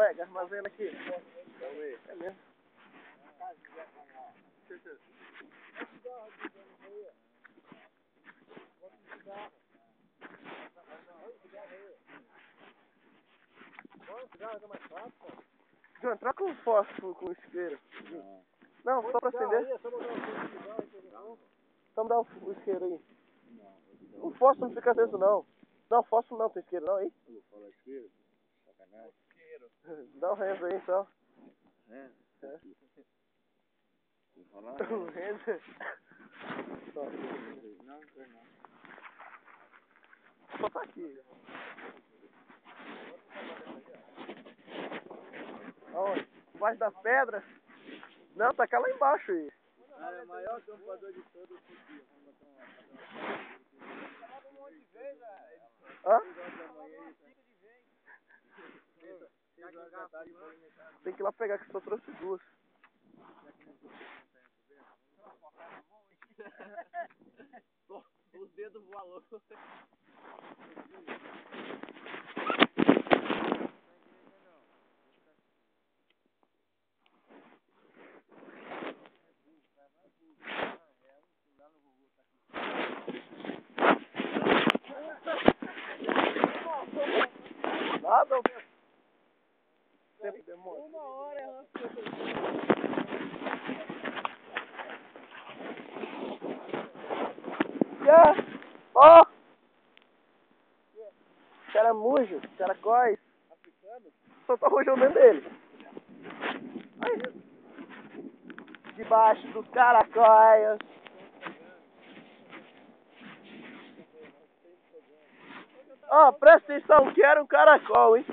pega, armazena aqui. É mesmo. João, troca um fósforo com isqueiro. Não, só pra acender. Só me dá o isqueiro aí. O fósforo não fica aceso não. Não, fósforo não, tem isqueiro não aí? Eu vou falar isqueiro? Sacanagem. Dá um renzo aí então. É? Vou falar? O renzo. Não, não. Só tá aqui. Aonde? Embaixo das pedras? Não, tá cá lá embaixo aí. Cara, é o maior campador de todos os dias. Hã? Tem que ir lá pegar, que só trouxe duas. Os dedos voam. Nada, tempo demora. 1 hora ela Ó! Caramujo, caracóis. africano? Só tá rojão dentro dele. Aí. Debaixo dos caracóis. Ó, presta atenção, que era um caracol, hein?